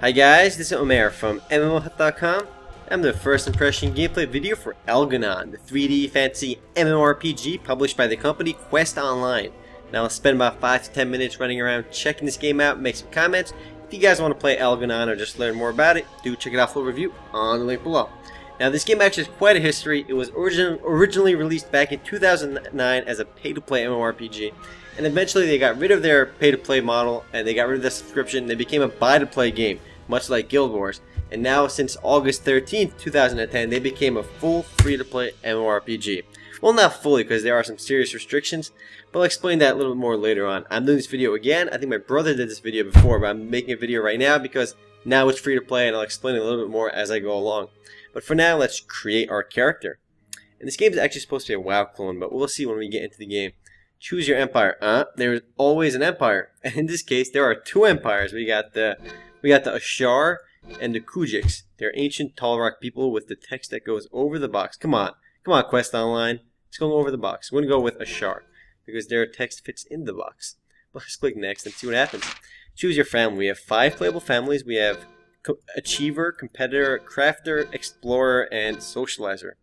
Hi guys, this is Omer from MMOHut.com. I'm the first impression gameplay video for Alganon, the 3D fantasy MMORPG published by the company Quest Online. Now I'll spend about 5 to 10 minutes running around checking this game out, make some comments. If you guys want to play Alganon or just learn more about it, do check it out, full review on the link below. Now this game actually has quite a history. It was originally released back in 2009 as a pay-to-play MMORPG. And eventually they got rid of their pay-to-play model and they got rid of the subscription. They became a buy-to-play game, much like Guild Wars. And now since August 13th, 2010, they became a full free-to-play MMORPG. Well, not fully because there are some serious restrictions, but I'll explain that a little bit more later on. I'm doing this video again. I think my brother did this video before, but I'm making a video right now because now it's free-to-play and I'll explain it a little bit more as I go along. But for now, let's create our character. And this game is actually supposed to be a WoW clone, but we'll see when we get into the game. Choose your empire. There's always an empire. And in this case, there are two empires. We got the Ashar and the Kujiks. They're ancient tall rock people with the text that goes over the box. Come on, Quest Online. Let's go over the box. We're going to go with Ashar because their text fits in the box. Let's click next and see what happens. Choose your family. We have 5 playable families. We have Achiever, Competitor, Crafter, Explorer, and Socializer.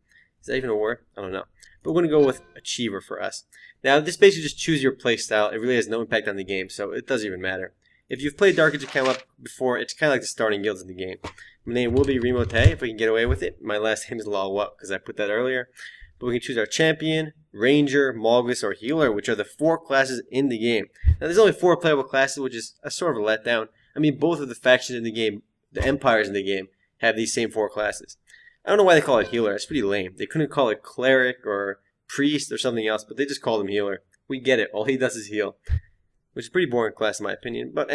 Is that even a word? I don't know. But we're going to go with Achiever for us. Now, this basically just choose your playstyle. It really has no impact on the game, so it doesn't even matter. If you've played Dark Age of Camelot before, it's kind of like the starting guilds in the game. My name will be Remote, if we can get away with it. My last name is Lalwap, because I put that earlier. But we can choose our Champion, Ranger, Magus, or Healer, which are the 4 classes in the game. Now, there's only 4 playable classes, which is a sort of a letdown. I mean, both of the factions in the game, the empires in the game, have these same 4 classes. I don't know why they call it Healer. It's pretty lame. They couldn't call it Cleric or Priest or something else, but they just called him Healer. We get it. All he does is heal, which is a pretty boring class in my opinion, but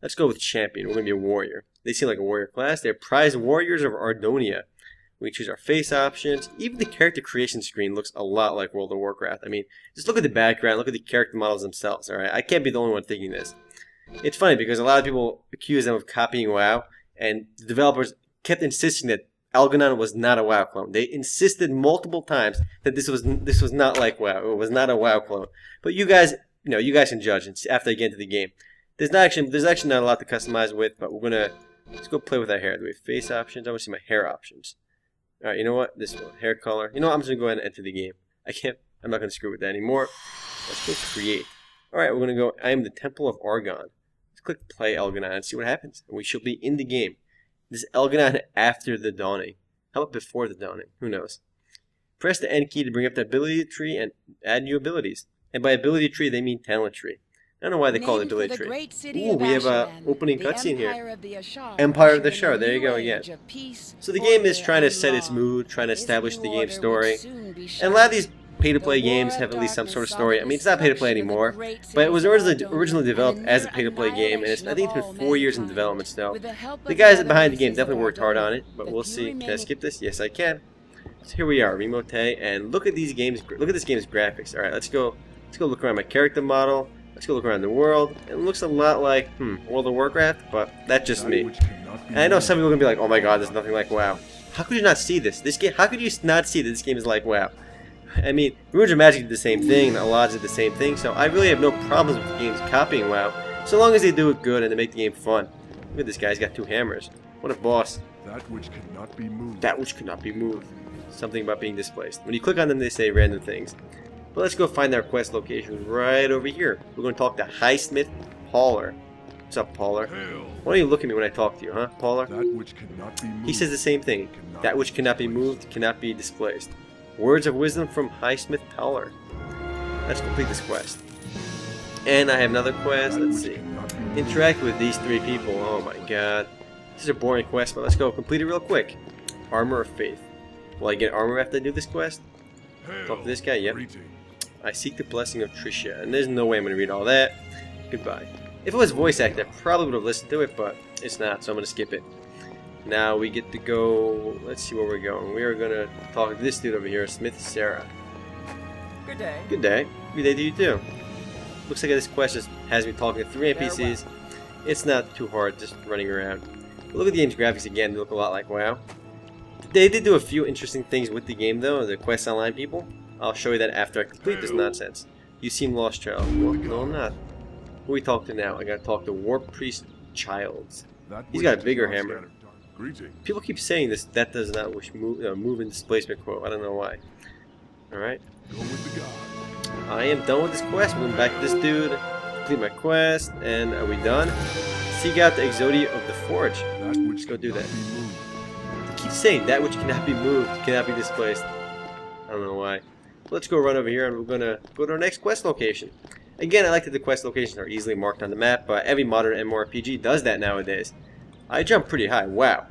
let's go with Champion. We're going to be a warrior. They seem like a warrior class. They're prized warriors of Ardonia. We choose our face options. Even the character creation screen looks a lot like World of Warcraft. I mean, just look at the background, look at the character models themselves, alright? I can't be the only one thinking this. It's funny because a lot of people accuse them of copying WoW, and the developers kept insisting that Alganon was not a WoW clone. They insisted multiple times that this was not like WoW. It was not a WoW clone. But you guys, you guys can judge after you get into the game. There's actually not a lot to customize with, but let's go play with our hair. Do we have face options? I want to see my hair options. All right, you know what? This one, hair color. You know what? I'm just gonna go ahead and enter the game. I'm not gonna screw with that anymore. Let's go create. All right, we're gonna go. I am the Temple of Argon. Let's click play Alganon and see what happens. And we shall be in the game. This is Alganon after the dawning. How about before the dawning? Who knows? Press the N key to bring up the ability tree and add new abilities. And by ability tree, they mean talent tree. I don't know why they call it ability tree. Ooh, we have an opening cutscene here. Empire of the Ashar. There you go again. So the game is trying to set its mood, trying to establish the game's story. And a lot of these pay-to-play games have at least some sort of story. I mean, it's not pay-to-play anymore, but it was originally developed as a pay-to-play game, and I think it's been 4 years in development still. The guys behind the game definitely worked hard on it, but we'll see. Can I skip this? Yes, I can. So here we are, Remote, and look at these games. Look at this game's graphics. All right, let's go look around my character model. Let's go look around the world. It looks a lot like World of Warcraft, but that's just me. And I know some people are gonna be like, "Oh my God, there's nothing like WoW." How could you not see this? How could you not see that this game is like WoW? I mean, Runes of Magic did the same thing, the Allods did the same thing, so I really have no problems with games copying WoW, so long as they do it good and they make the game fun. Look at this guy, he's got 2 hammers. What a boss. That which cannot be moved. That which cannot be moved. Something about being displaced. When you click on them, they say random things. But let's go find our quest location right over here. We're going to talk to Highsmith Pauler. What's up, Pauler? Why don't you look at me when I talk to you, huh, Pauler? That which cannot be moved. He says the same thing. That which cannot be moved cannot be displaced. Words of wisdom from Highsmith Pauler. Let's complete this quest. And I have another quest. Let's see. Interact with these 3 people. Oh my God. This is a boring quest, but let's go complete it real quick. Armor of Faith. Will I get armor after I do this quest? Talk to this guy? Yep. I seek the blessing of Tricia. And there's no way I'm going to read all that. Goodbye. If it was voice acted, I probably would have listened to it, but it's not, so I'm going to skip it. Now we get to go. Let's see where we're going. We are going to talk to this dude over here, Smith Sarah. Good day. Good day. Good day to you too. Looks like this quest just has me talking to 3 NPCs. It's not too hard, just running around. But look at the game's graphics again. They look a lot like WoW. They did do a few interesting things with the game though, the Quest Online people. I'll show you that after I complete this nonsense. You seem lost, child. Well, no, I'm not. Who we talk to now? I gotta talk to War Priest Childs. He's got a bigger hammer. Greeting. People keep saying this. That does not move and displacement quote. I don't know why. All right. Go with the god. I am done with this quest. Moving back to this dude. Complete my quest. And are we done? Seek out the Exodia of the Forge. Let's go do that. I keep saying that which cannot be moved, cannot be displaced. I don't know why. Let's go run over here and we're gonna go to our next quest location. Again, I like that the quest locations are easily marked on the map, but every modern MMORPG does that nowadays. I jump pretty high. Wow.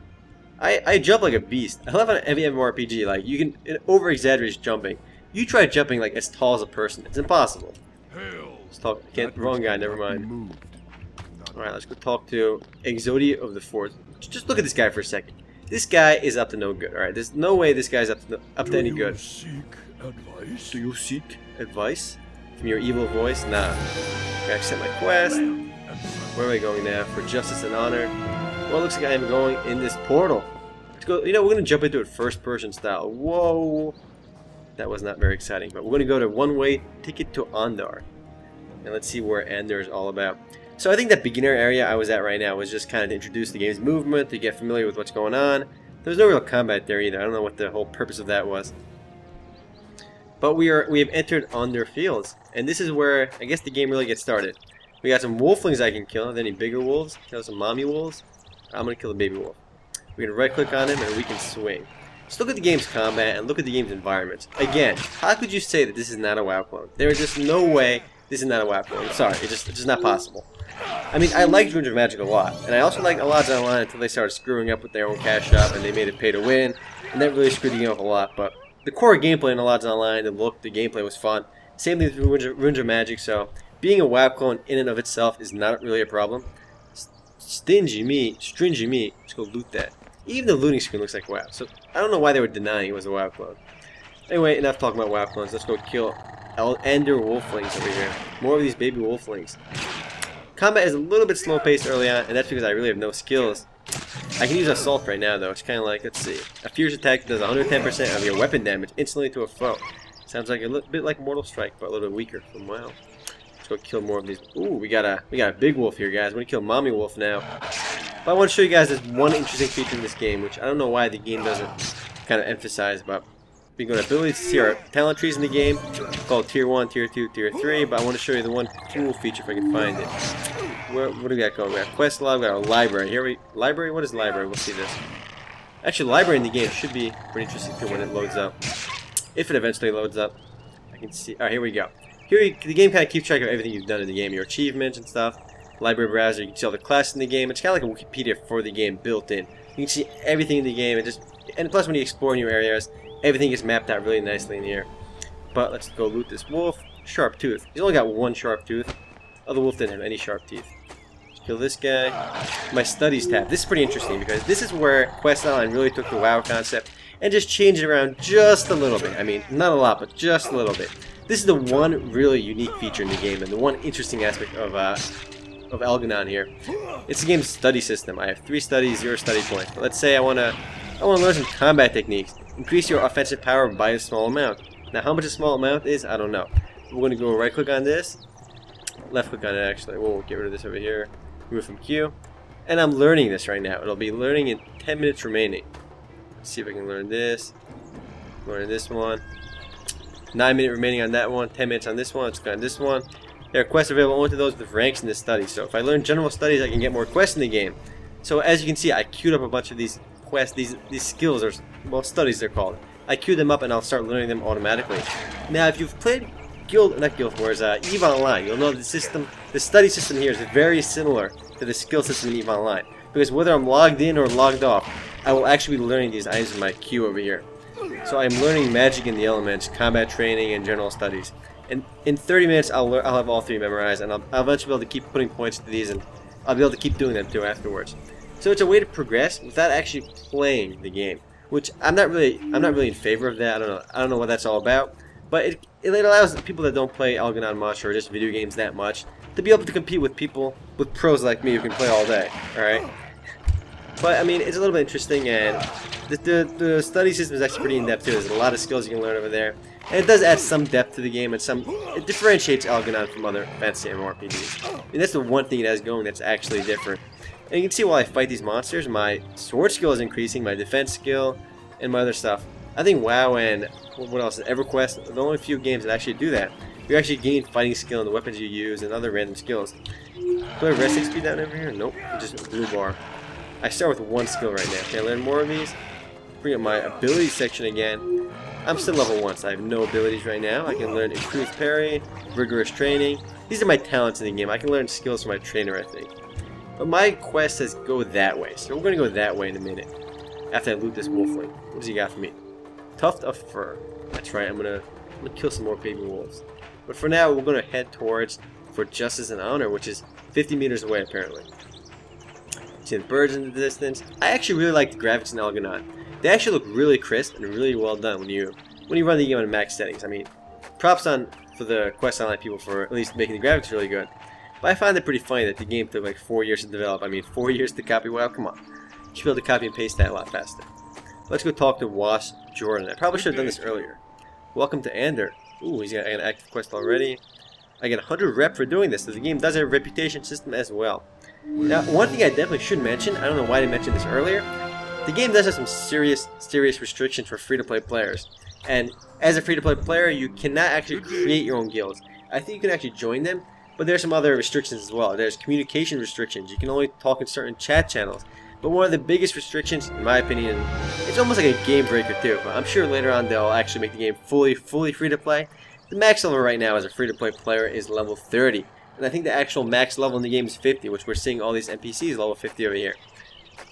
I jump like a beast. I love on every MMORPG, like you can over-exaggerate jumping. You try jumping like as tall as a person. It's impossible. Let's talk. Wrong guy. Never mind. All right, let's go talk to Exodia of the Forge. Just look at this guy for a second. This guy is up to no good. All right, there's no way this guy's up to any good. Do you seek advice from your evil voice? Nah. I accept my quest. Where are we going now? For justice and honor. Well, it looks like I am going in this portal. Let's go. You know, we're gonna jump into it first-person style. Whoa. That was not very exciting, but we're gonna go to one-way ticket to Andar, and let's see where Andar is all about. So I think that beginner area I was at right now was just kind of to introduce the game's movement, to get familiar with what's going on. There was no real combat there either. I don't know what the whole purpose of that was. But we have entered Andar Fields, and this is where I guess the game really gets started. We got some wolflings I can kill. Are there any bigger wolves? Kill some mommy wolves. I'm gonna kill the baby wolf. We're gonna right-click on him and we can swing. Just look at the game's combat and look at the game's environment. Again, how could you say that this is not a WoW clone? There is just no way this is not a WoW clone. I'm sorry, it's just not possible. I mean, I liked Runes of Magic a lot, and I also liked Alganon Online until they started screwing up with their own cash shop and they made it pay to win, and that really screwed the game up a lot. But the core gameplay in Alganon Online, the look, the gameplay was fun. Same thing with Runes of Magic, so being a WoW clone in and of itself is not really a problem. Stringy me, let's go loot that. Even the looting screen looks like WoW, so I don't know why they were denying it was a WoW clone. Anyway, enough talking about WoW clones. Let's go kill Andar wolflings over here. More of these baby wolflings. Combat is a little bit slow paced early on, and that's because I really have no skills. I can use Assault right now though. It's kind of like, let's see, a fierce attack does 110% of your weapon damage instantly to a foe. Sounds like a little bit like Mortal Strike, but a little bit weaker from WoW. Let's go kill more of these. Ooh, we got a big wolf here, guys. We're gonna kill mommy wolf now. But I want to show you guys this one interesting feature in this game, which I don't know why the game doesn't kind of emphasize, but we got ability to see our talent trees in the game, called Tier 1, Tier 2, Tier 3, but I want to show you the one cool feature if I can find it. What do we got going? We got quest log, we got a library. Library? What is library? We'll see this. Actually, library in the game should be pretty interesting too when it loads up. If it eventually loads up. I can see. Alright, here we go. The game kind of keeps track of everything you've done in the game, your achievements and stuff. Library browser, you can see all the classes in the game. It's kind of like a Wikipedia for the game built in. You can see everything in the game, and plus when you explore new areas, everything is mapped out really nicely in here. But let's go loot this wolf. Sharp tooth. He's only got one sharp tooth. Other wolf didn't have any sharp teeth. Let's kill this guy. My studies tab. This is pretty interesting because this is where Quest Online really took the WoW concept and just changed it around just a little bit. I mean, not a lot, but just a little bit. This is the one really unique feature in the game and the one interesting aspect of Alganon here. It's the game's study system. I have 3 studies, 0 study points. But let's say I want to learn some combat techniques. Increase your offensive power by a small amount. Now, how much a small amount is, I don't know. We're going to go right click on this. Left click on it actually. We'll get rid of this over here. Move from queue. And I'm learning this right now. It'll be learning in 10 minutes remaining. Let's see if I can learn this. Learn this one. 9 minutes remaining on that one. 10 minutes on this one. Let's go on this one. There are quests available only to those with ranks in this study. So if I learn general studies, I can get more quests in the game. So as you can see, I queued up a bunch of these quests, these skills, or well, studies they're called. I queue them up and I'll start learning them automatically. Now, if you've played EVE Online, you'll know the study system here is very similar to the skill system in EVE Online. Because whether I'm logged in or logged off, I will actually be learning these items in my queue over here. So I'm learning magic in the elements, combat training, and general studies. And in 30 minutes, I'll have all 3 memorized, and I'll eventually be able to keep putting points to these, and I'll be able to keep doing them too afterwards. So it's a way to progress without actually playing the game, which I'm not really in favor of that. I don't know what that's all about, but it allows people that don't play Alganon much or just video games that much to be able to compete with people, with pros like me who can play all day. All right. But I mean, it's a little bit interesting, and the study system is actually pretty in depth too. There's a lot of skills you can learn over there, and it does add some depth to the game, and it differentiates Alganon from other fantasy MMORPGs. And that's the one thing it has going that's actually different. And you can see while I fight these monsters, my sword skill is increasing, my defense skill, and my other stuff. I think WoW and what else? EverQuest, the only few games that actually do that. You actually gain fighting skill in the weapons you use and other random skills. Do I have rest XP down over here? Nope, just a blue bar. I start with one skill right now. Can I learn more of these? Bring up my ability section again. I'm still level 1, so I have no abilities right now. I can learn improved parry, rigorous training. These are my talents in the game. I can learn skills from my trainer, I think. But my quest says go that way, so we're going to go that way in a minute. After I loot this wolfling. What does he got for me? Tuft of fur. That's right, I'm gonna kill some more baby wolves. But for now, we're going to head towards for justice and honor, which is 50 meters away apparently. See the birds in the distance. I actually really like the graphics in Alganon. They actually look really crisp and really well done when you run the game on max settings. I mean, props on for the Quest Online people for at least making the graphics really good. But I find it pretty funny that the game took like 4 years to develop. I mean, 4 years to copy. Well, come on, you should be able to copy and paste that a lot faster. Let's go talk to Wasp Jordan. I probably should have done this earlier. Welcome to Ander. Ooh, he's got an active quest already. I get 100 rep for doing this, so the game does have a reputation system as well. Now, one thing I definitely should mention, I don't know why I didn't mention this earlier, the game does have some serious restrictions for free-to-play players. And as a free-to-play player, you cannot actually create your own guilds. I think you can actually join them, but there's some other restrictions as well. There's communication restrictions. You can only talk in certain chat channels. But one of the biggest restrictions, in my opinion, it's almost like a game breaker too, but I'm sure later on they'll actually make the game fully free-to-play. The max level right now as a free-to-play player is level 30. And I think the actual max level in the game is 50, which we're seeing all these NPCs level 50 over here.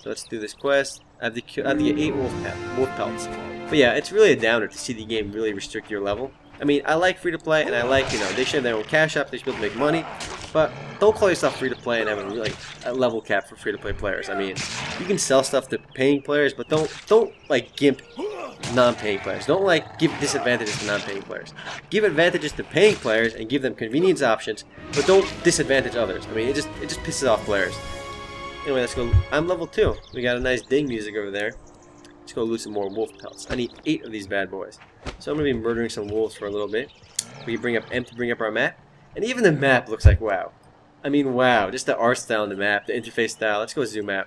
So let's do this quest. I have to get 8 wolf pelts. But yeah, it's really a downer to see the game really restrict your level. I mean, I like free-to-play, and I like, they should have their own cash app, they should be able to make money. But don't call yourself free-to-play and have a level cap for free-to-play players. I mean, you can sell stuff to paying players, but don't like gimp non-paying players. Don't like give disadvantages to non-paying players. Give advantages to paying players and give them convenience options, but don't disadvantage others. I mean, it just pisses off players. Anyway, let's go. I'm level 2. We got a nice ding music over there. Let's go loot some more wolf pelts. I need 8 of these bad boys. So I'm going to be murdering some wolves for a little bit. We can bring up M to bring up our map. And even the map looks like WoW. I mean, wow. Just the art style on the map, the interface style. Let's go zoom out.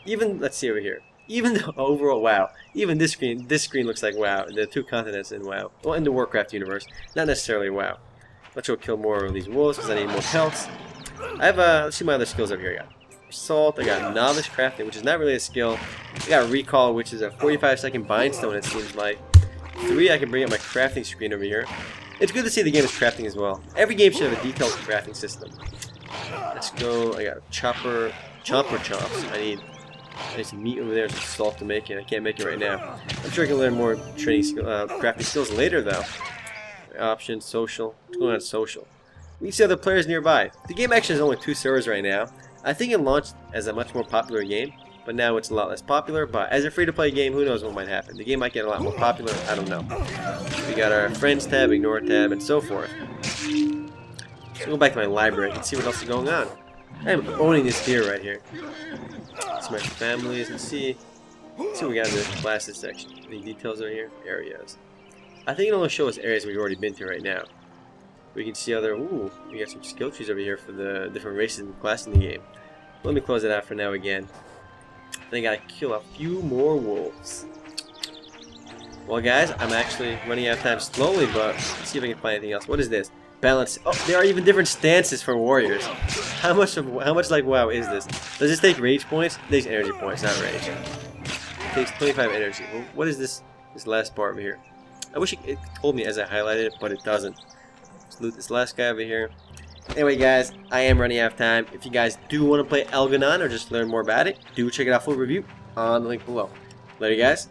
Even, let's see over here. Even the overall WoW. Even this screen looks like WoW. The 2 continents in WoW. Well, in the Warcraft universe. Not necessarily WoW. Let's go kill more of these wolves because I need more pelts. I have, let's see my other skills over here. I got Assault, I got Novice Crafting, which is not really a skill. I got Recall, which is a 45-second bindstone, it seems like. 3, I can bring up my crafting screen over here. It's good to see the game is crafting as well. Every game should have a detailed crafting system. Let's go. I got Chomper Chops. I need some meat over there, some salt to make it. I can't make it right now. I'm sure I can learn more training crafting skills later, though. Options, social. What's going on social? We can see other players nearby. The game actually has only 2 servers right now. I think it launched as a much more popular game, but now it's a lot less popular. But as a free-to-play game, who knows what might happen. The game might get a lot more popular, I don't know. We got our friends tab, ignore tab, and so forth. Let's go back to my library and see what else is going on. I'm owning this deer right here. It's my families, let's see what we got in the classes section. Any details over here? Areas. I think it'll only show us areas we've already been to right now. We can see other, we got some skill trees over here for the different races and classes in the game. Let me close it out for now again. I think I gotta kill a few more wolves. Well guys, I'm actually running out of time slowly, but let's see if I can find anything else. What is this? Balance. Oh, there are even different stances for warriors. How much like WoW is this? Does this take rage points? It takes energy points, not rage. It takes 25 energy. Well, what is this last part over here? I wish it told me as I highlighted it, but it doesn't. Let's loot this last guy over here. Anyway guys, I am running out of time. If you guys do want to play Alganon or just learn more about it, do check it out full review on the link below. Later guys.